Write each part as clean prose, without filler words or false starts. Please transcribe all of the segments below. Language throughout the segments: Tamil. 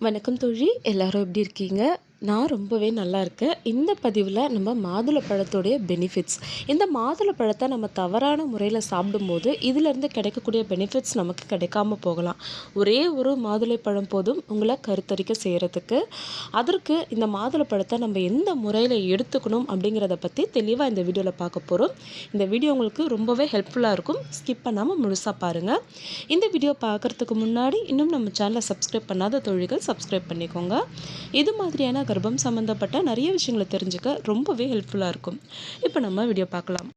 வணக்கம் தோழி, எல்லாரும் எப்படி இருக்கீங்க? நான் ரொம்பவே நல்லா இருக்கேன். இந்த பதிவில் நம்ம மாதுளப்பழத்தோடைய பெனிஃபிட்ஸ், இந்த மாதுளப்பழத்தை நம்ம தவறான முறையில் சாப்பிடும்போது இதிலேருந்து கிடைக்கக்கூடிய பெனிஃபிட்ஸ் நமக்கு கிடைக்காம போகலாம். ஒரே ஒரு மாதுளைப்பழம் போதும் உங்களை கருத்தரிக்க செய்கிறதுக்கு. அதற்கு இந்த மாதுளப்பழத்தை நம்ம எந்த முறையில் எடுத்துக்கணும் அப்படிங்கிறத பற்றி தெளிவாக இந்த வீடியோவில் பார்க்க போகிறோம். இந்த வீடியோ உங்களுக்கு ரொம்பவே ஹெல்ப்ஃபுல்லாக இருக்கும். ஸ்கிப் பண்ணாமல் முழுசாக பாருங்கள். இந்த வீடியோ பார்க்குறதுக்கு முன்னாடி இன்னும் நம்ம சேனலை சப்ஸ்கிரைப் பண்ணாத தோழிகள் சப்ஸ்கிரைப் பண்ணிக்கோங்க. இது மாதிரியான கர்ப்பம் சம்மந்தப்பட்ட நிறைய விஷயங்களை தெரிஞ்சுக்க ரொம்பவே ஹெல்ப்ஃபுல்லாக இருக்கும். இப்போ நம்ம வீடியோ பார்க்கலாம்.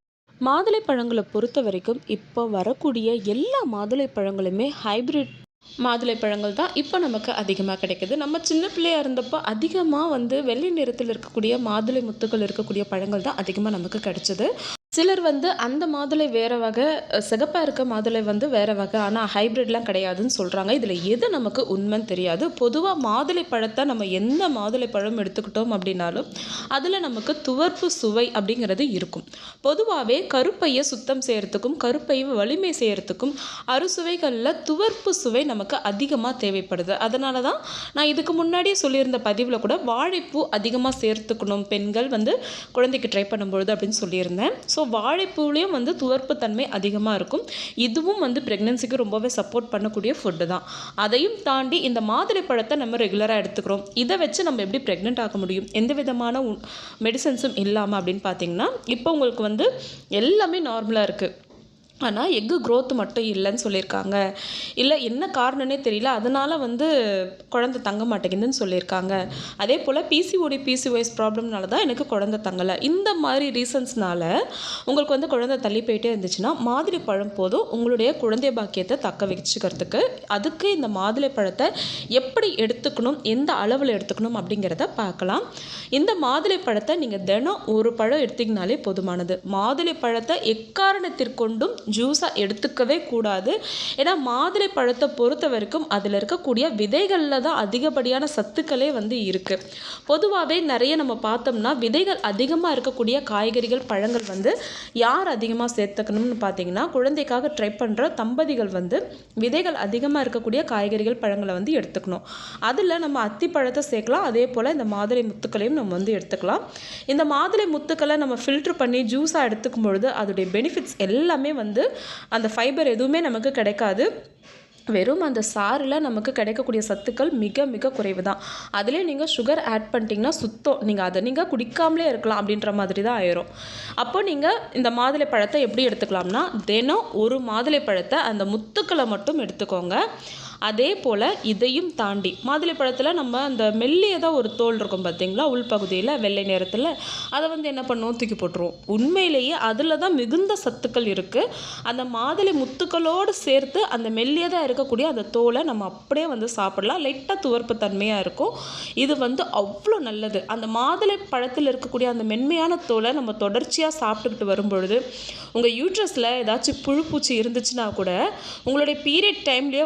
மாதுளை பழங்களை பொறுத்த வரைக்கும் இப்போ வரக்கூடிய எல்லா மாதுளை பழங்களுமே ஹைப்ரிட் மாதுளை பழங்கள் தான் இப்போ நமக்கு அதிகமாக கிடைக்குது. நம்ம சின்ன பிள்ளையாக இருந்தப்போ அதிகமாக வெள்ளை நிறத்தில் இருக்கக்கூடிய மாதுளை முத்துக்கள் இருக்கக்கூடிய பழங்கள் தான் அதிகமாக நமக்கு கிடைச்சது. சிலர் அந்த மாதுளை வேறு வகை, சிகப்பாக இருக்க மாதுளை வேறு வகை, ஆனால் ஹைப்ரிட்லாம் கிடையாதுன்னு சொல்கிறாங்க. இதில் எது நமக்கு உண்மைன்னு தெரியாது. பொதுவாக மாதுளை பழத்தை நம்ம எந்த மாதுளை பழம் எடுத்துக்கிட்டோம் அப்படின்னாலும் அதில் நமக்கு துவர்ப்பு சுவை அப்படிங்கிறது இருக்கும். பொதுவாகவே கருப்பையை சுத்தம் செய்கிறதுக்கும் கருப்பையை வலிமை செய்கிறதுக்கும் அறுசுவைகளில் துவர்ப்பு சுவை நமக்கு அதிகமாக தேவைப்படுது. அதனால தான் நான் இதுக்கு முன்னாடியே சொல்லியிருந்த பதிவில் கூட வாழைப்பூ அதிகமாக சேர்த்துக்கணும் பெண்கள் குழந்தைக்கு ட்ரை பண்ணும்பொழுது அப்படின்னு சொல்லியிருந்தேன். ஸோ வாழைப்பூலையும் துவர்ப்பு தன்மை அதிகமாக இருக்கும். இதுவும் ப்ரெக்னென்சிக்கு ரொம்பவே சப்போர்ட் பண்ணக்கூடிய ஃபுட்டு தான். அதையும் தாண்டி இந்த மாதுளை பழத்தை நம்ம ரெகுலராக எடுத்துக்கிறோம். இதை வச்சு நம்ம எப்படி ப்ரெக்னென்ட் ஆக முடியும் எந்த விதமான மெடிசன்ஸும் இல்லாமல் அப்படின்னு பார்த்தீங்கன்னா, இப்போ உங்களுக்கு எல்லாமே நார்மலாக இருக்குது. ஆனால் எக்கு க்ரோத் மட்டும் இல்லைன்னு சொல்லியிருக்காங்க. இல்லை என்ன காரணம்னே தெரியல, அதனால் குழந்தை தங்க மாட்டேங்குதுன்னு சொல்லியிருக்காங்க. அதே போல் பிசிஓஎஸ் ப்ராப்ளம்னால தான் எனக்கு குழந்தை தங்கலை. இந்த மாதிரி ரீசன்ஸ்னால உங்களுக்கு குழந்தை தள்ளி போயிட்டே இருந்துச்சுன்னா மாதுளை பழம் போதும் உங்களுடைய குழந்தை பாக்கியத்தை தக்க வச்சுக்கிறதுக்கு. அதுக்கு இந்த மாதுளை பழத்தை எப்படி எடுத்துக்கணும், எந்த அளவில் எடுத்துக்கணும் அப்படிங்கிறத பார்க்கலாம். இந்த மாதுளை பழத்தை நீங்கள் தினம் ஒரு பழம் எடுத்திங்கனாலே போதுமானது. மாதுளை பழத்தை எக்காரணத்திற்கொண்டும் ஜூஸாக எடுத்துக்கவே கூடாது. ஏன்னா மாதுளை பழத்தை பொறுத்த வரைக்கும் அதில் இருக்கக்கூடிய விதைகளில் தான் அதிகப்படியான சத்துக்களே இருக்குது. பொதுவாகவே நிறைய நம்ம பார்த்தோம்னா விதைகள் அதிகமாக இருக்கக்கூடிய காய்கறிகள் பழங்கள் யார் அதிகமாக சேர்த்துக்கணும்னு பார்த்தீங்கன்னா, குழந்தைக்காக ட்ரை பண்ணுற தம்பதிகள் விதைகள் அதிகமாக இருக்கக்கூடிய காய்கறிகள் பழங்களை எடுத்துக்கணும். அதில் நம்ம அத்திப்பழத்தை சேர்க்கலாம். அதே போல் இந்த மாதுளை முத்துக்களையும் நம்ம எடுத்துக்கலாம். இந்த மாதுளை முத்துக்களை நம்ம ஃபில்ட்ரு பண்ணி ஜூஸாக எடுத்துக்கும் பொழுது அதோடைய பெனிஃபிட்ஸ் எல்லாமே அந்த ஃபைபர் எதுவுமே நமக்கு கிடைக்காது. வெறும் அந்த சாறில் நமக்கு கிடைக்கக்கூடிய சத்துக்கள் மிக மிக குறைவு தான். அதிலே நீங்கள் சுகர் ஆட் பண்ணிட்டீங்கன்னா சுத்தம், நீங்கள் குடிக்காமலே இருக்கலாம் அப்படின்ற மாதிரி தான் ஆயிரும். அப்போ நீங்கள் இந்த மாதுளை பழத்தை எப்படி எடுத்துக்கலாம்னா, தினம் ஒரு மாதுளை பழத்தை அந்த முத்துக்களை மட்டும் எடுத்துக்கோங்க. அதே போல் இதையும் தாண்டி மாதுளை பழத்தில் நம்ம அந்த மெல்லியதாக ஒரு தோல் இருக்கும் பார்த்தீங்களா, உள்பகுதியில் வெள்ளை நேரத்தில், அதை என்ன பண்ணுவோம், தூக்கி போட்டுருவோம். உண்மையிலேயே அதில் தான் மிகுந்த சத்துக்கள் இருக்குது. அந்த மாதுளை முத்துக்களோடு சேர்த்து அந்த மெல்லியதாக இருக்கக்கூடிய அந்த தோலை நம்ம அப்படியே சாப்பிடலாம். லைட்டாக துவர்ப்பு தன்மையாக இருக்கும். இது அவ்வளோ நல்லது. அந்த மாதுளை பழத்தில் இருக்கக்கூடிய அந்த மென்மையான தோலை நம்ம தொடர்ச்சியாக சாப்பிட்டுக்கிட்டு வரும்பொழுது உங்கள் யூட்ரஸில் ஏதாச்சும் புழுப்பூச்சி இருந்துச்சுன்னா கூட உங்களுடைய பீரியட் டைம்லேயே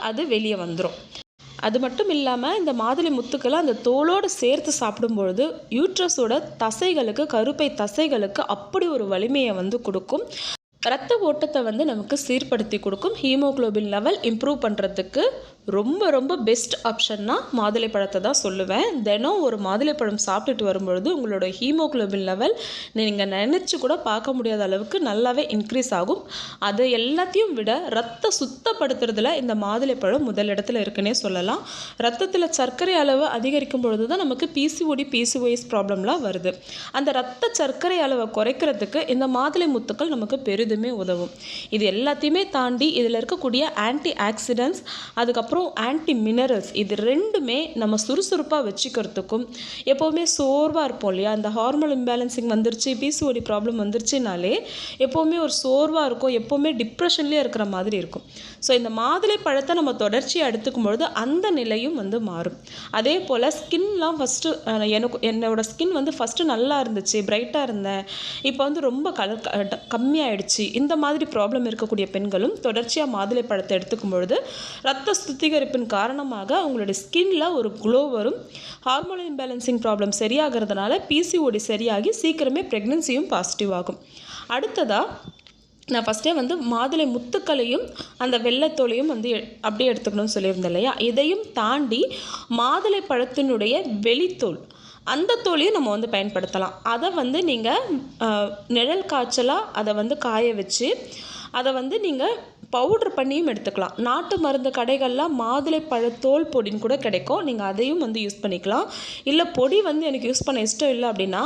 அது வெளியே வந்துடும். அது மட்டும் இல்லாமல் இந்த மாதுளை முத்துக்களை அந்த தோலோடு சேர்த்து சாப்பிடும்பொழுது யூட்ரஸோட தசைகளுக்கு, கருப்பை தசைகளுக்கு அப்படி ஒரு வலிமையை கொடுக்கும். இரத்த ஓட்டத்தை நமக்கு சீர்படுத்தி கொடுக்கும். ஹீமோக்ளோபின் லெவல் இம்ப்ரூவ் பண்ணுறதுக்கு ரொம்ப ரொம்ப பெஸ்ட் ஆப்ஷன்னா மாதுளை பழத்தை தான் சொல்லுவேன். தினம் ஒரு மாதுளை பழம் சாப்பிட்டுட்டு வரும்பொழுது உங்களோட ஹீமோக்ளோபின் லெவல் நீங்கள் நினச்சி கூட பார்க்க முடியாத அளவுக்கு நல்லாவே இன்க்ரீஸ் ஆகும். அது எல்லாத்தையும் விட ரத்த சுத்தப்படுத்துறதுல இந்த மாதுளை பழம் முதலிடத்தில் இருக்குன்னே சொல்லலாம். ரத்தத்தில் சர்க்கரை அளவு அதிகரிக்கும் பொழுது தான் நமக்கு பிசிஓஎஸ் ப்ராப்ளம்லாம் வருது. அந்த ரத்த சர்க்கரை அளவை குறைக்கிறதுக்கு இந்த மாதுளை முத்துக்கள் நமக்கு பெரிதுமே உதவும். இது எல்லாத்தையுமே தாண்டி இதில் இருக்கக்கூடிய ஆன்டி ஆக்சிடென்ட்ஸ், அதுக்கப்புறம் ஆன்டி மினரல்ஸ், இது ரெண்டுமே நம்ம சுறுசுறுப்பாக வச்சுக்கிறதுக்கும், எப்போவுமே சோர்வாக இருப்போம் இல்லையா, இந்த ஹார்மோன் இம்பேலன்சிங் வந்துருச்சு, பிசிஓடி ப்ராப்ளம் வந்துருச்சுனாலே எப்போவுமே ஒரு சோர்வாக இருக்கும், எப்போவுமே டிப்ரெஷன்லேயே இருக்கிற மாதிரி இருக்கும். ஸோ இந்த மாதுளை பழத்தை நம்ம தொடர்ச்சியாக எடுத்துக்கும் பொழுது அந்த நிலையும் மாறும். அதே போல் ஸ்கின்லாம் ஃபஸ்ட்டு என்னோட ஸ்கின் ஃபஸ்ட்டு நல்லா இருந்துச்சு, பிரைட்டாக இருந்தேன், இப்போ ரொம்ப கம்மியாயிடுச்சு, இந்த மாதிரி ப்ராப்ளம் இருக்கக்கூடிய பெண்களும் தொடர்ச்சியாக மாதுளை பழத்தை எடுத்துக்கும் பொழுது ரத்த சுத்திகரிப்பின் காரணமாக அவங்களுடைய ஸ்கின்ல ஒரு க்ளோ வரும். ஹார்மோன் இம்பேலன்சிங் ப்ராப்ளம் சரியாகிறதுனால பிசிஓடி சரியாகி சீக்கிரமே ப்ரெக்னென்சியும் பாசிட்டிவ் ஆகும். அடுத்ததாக நான் ஃபஸ்ட்டே வந்து மாதுளை முத்துக்களையும் அந்த வெள்ளைத்தோலையும் வந்து அப்படியே எடுத்துக்கணும்னு சொல்லியிருந்தேன் இல்லையா, இதையும் தாண்டி மாதுளை பழத்தினுடைய வெளித்தோல் அந்த தோலையும் நம்ம வந்து பயன்படுத்தலாம். அதை வந்து நீங்கள் நிழல் காய்ச்சலாக அதை வந்து காய வச்சு அதை வந்து நீங்கள் பவுட்ரு பண்ணியும் எடுத்துக்கலாம். நாட்டு மருந்து கடைகளில் மாதுளை பழத்தோல் பொடின்னு கூட கிடைக்கும், நீங்கள் அதையும் வந்து யூஸ் பண்ணிக்கலாம். இல்லை பொடி வந்து எனக்கு யூஸ் பண்ண இஷ்டம் இல்லை அப்படின்னா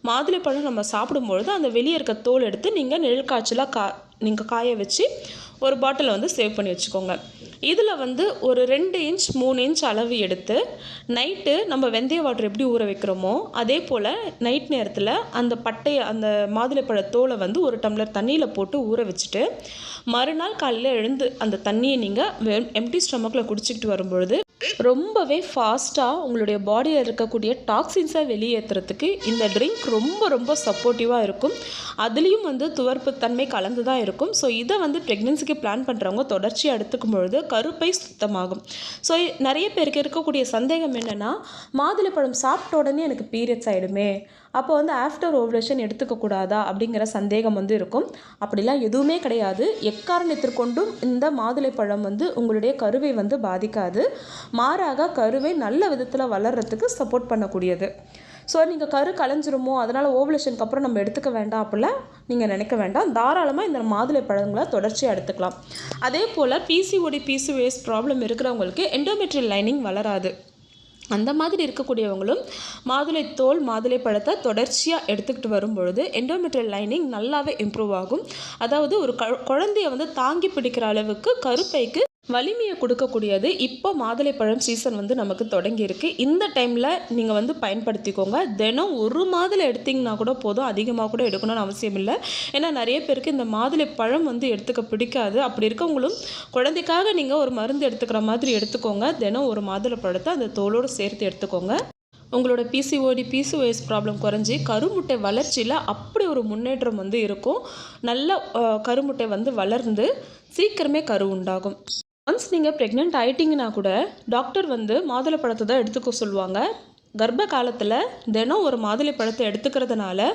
மாதுளை பழம் நம்ம சாப்பிடும்பொழுது அந்த வெளியே இருக்க தோல் எடுத்து நீங்கள் நிழல் காய்ச்சலாக நீங்கள் காய வச்சு ஒரு பாட்டிலை வந்து சேவ் பண்ணி வச்சுக்கோங்க. இதில் வந்து ஒரு 2 இன்ச் 3 இன்ச் அளவு எடுத்து நைட்டு நம்ம வெந்தய வாட்டர் எப்படி ஊற வைக்கிறோமோ அதே போல் நைட் நேரத்தில் அந்த மாதுளைப்பழ தோலை வந்து ஒரு டம்ளர் தண்ணியில் போட்டு ஊற வச்சுட்டு மறுநாள் காலையில் எழுந்து அந்த தண்ணியை நீங்கள் எம்டி ஸ்டொமக்கில் குடிச்சிக்கிட்டு வரும்பொழுது ரொம்பவே ஃபாஸ்ட்டாக உங்களுடைய பாடியில் இருக்கக்கூடிய டாக்ஸின்ஸை வெளியேற்றுறதுக்கு இந்த ட்ரிங்க் ரொம்ப ரொம்ப சப்போர்ட்டிவாக இருக்கும். அதுலேயும் வந்து துவர்ப்பு தன்மை கலந்து தான் இருக்கும். ஸோ இதை வந்து ப்ரெக்னென்சிக்கு பிளான் பண்ணுறவங்க தொடர்ச்சியாக எடுத்துக்கும் பொழுது கருப்பை சுத்தமாகும். ஸோ நிறைய பேருக்கு இருக்கக்கூடிய சந்தேகம் என்னென்னா, மாதுளைப்பழம் சாப்பிட்ட உடனே எனக்கு பீரியட்ஸ் ஆகிடுமே, அப்போ வந்து ஆஃப்டர் ஓவலேஷன் எடுத்துக்கக்கூடாதா அப்படிங்கிற சந்தேகம் வந்து இருக்கும். அப்படிலாம் எதுவுமே கிடையாது. எக்காரணத்திற்கொண்டும் இந்த மாதுளைப்பழம் வந்து உங்களுடைய கருவை வந்து பாதிக்காது. மாறாக கருவை நல்ல விதத்தில் வளர்கிறதுக்கு சப்போர்ட் பண்ணக்கூடியது. ஸோ நீங்கள் கரு கலைஞ்சிருமோ அதனால் ஓவலேஷனுக்கு அப்புறம் நம்ம எடுத்துக்க வேண்டாம் அப்படிலாம் நீங்கள் நினைக்க வேண்டாம். தாராளமாக இந்த மாதுளை பழங்களை தொடர்ச்சியாக எடுத்துக்கலாம். அதே போல் பிசிஓஎஸ் ப்ராப்ளம் இருக்கிறவங்களுக்கு எண்டோமெட்ரியல் லைனிங் வளராது. அந்த மாதிரி இருக்கக்கூடியவங்களும் மாதுளை பழத்தை தொடர்ச்சியாக எடுத்துக்கிட்டு வரும்பொழுது எண்டோமெட்ரியல் லைனிங் நல்லாவே இம்ப்ரூவ் ஆகும். அதாவது ஒரு குழந்தைய வந்து தாங்கி பிடிக்கிற அளவுக்கு கருப்பைக்கு வலிமையை கொடுக்கக்கூடியது. இப்போ மாதுளைப்பழம் சீசன் வந்து நமக்கு தொடங்கியிருக்கு. இந்த டைமில் நீங்கள் வந்து பயன்படுத்திக்கோங்க. தினம் ஒரு மாதுளை எடுத்திங்கன்னா கூட போதும், அதிகமாக கூட எடுக்கணும்னு அவசியம் இல்லை. ஏன்னா நிறைய பேருக்கு இந்த மாதுளைப்பழம் வந்து எடுத்துக்க பிடிக்காது. அப்படி இருக்கவங்களும் குழந்தைக்காக நீங்கள் ஒரு மருந்து எடுத்துக்கிற மாதிரி எடுத்துக்கோங்க. தினம் ஒரு மாதுளைப்பழத்தை அந்த தோலோடு சேர்த்து எடுத்துக்கோங்க. உங்களோட பிசிஓஎஸ் ப்ராப்ளம் குறைஞ்சி கருமுட்டை வளர்ச்சியில் அப்படி ஒரு முன்னேற்றம் வந்து இருக்கும். நல்ல கருமுட்டை வந்து வளர்ந்து சீக்கிரமே கரு உண்டாகும். ஒன்ஸ் நீங்கள் ப்ரெக்னென்ட் ஆகிட்டிங்கன்னா கூட டாக்டர் வந்து மாதுளைப்பழத்தை தான் எடுத்துக்க சொல்லுவாங்க. கர்ப்ப காலத்தில் தினம் ஒரு மாதுளைப்பழத்தை எடுத்துக்கிறதுனால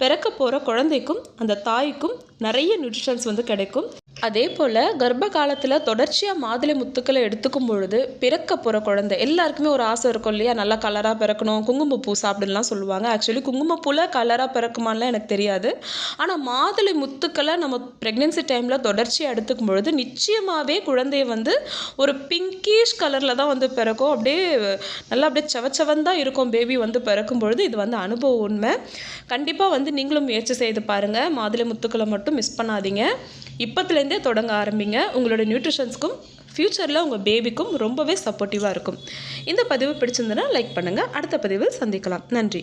பிறக்க போகிற குழந்தைக்கும் அந்த தாய்க்கும் நிறைய நியூட்ரிஷன்ஸ் வந்து கிடைக்கும். அதே போல் கர்ப்ப காலத்தில் தொடர்ச்சியாக மாதுளை முத்துக்களை எடுத்துக்கும் பொழுது பிறக்க போகிற குழந்தை எல்லாருக்குமே ஒரு ஆசை இருக்கும் இல்லையா, நல்லா கலராக பிறக்கணும், குங்குமப்பூ சாப்பிடலாம் சொல்லுவாங்க. ஆக்சுவலி குங்குமப்பூவில் கலராக பிறக்குமான்லாம் எனக்கு தெரியாது. ஆனால் மாதுளை முத்துக்களை நம்ம ப்ரெக்னென்சி டைமில் தொடர்ச்சியாக எடுத்துக்கும் பொழுது நிச்சயமாகவே குழந்தைய வந்து ஒரு பிங்கிஷ் கலரில் தான் வந்து பிறக்கும். அப்படியே நல்லா அப்படியே செவச்சவந்தான் இருக்கும் பேபி வந்து பிறக்கும் பொழுது. இது வந்து அனுபவ உண்மை. கண்டிப்பாக வந்து நீங்களும் முயற்சி செய்து பாருங்கள். மாதுளை முத்துக்களை மட்டும் மிஸ் பண்ணாதீங்க. இப்போத்துலேருந்தே தொடங்க ஆரம்பிங்க. உங்களோட நியூட்ரிஷன்ஸ்க்கும் ஃப்யூச்சரில் உங்கள் பேபிக்கும் ரொம்பவே சப்போர்ட்டிவாக இருக்கும். இந்த பதிவு பிடிச்சிருந்ததுன்னா லைக் பண்ணுங்கள். அடுத்த பதிவில் சந்திக்கலாம். நன்றி.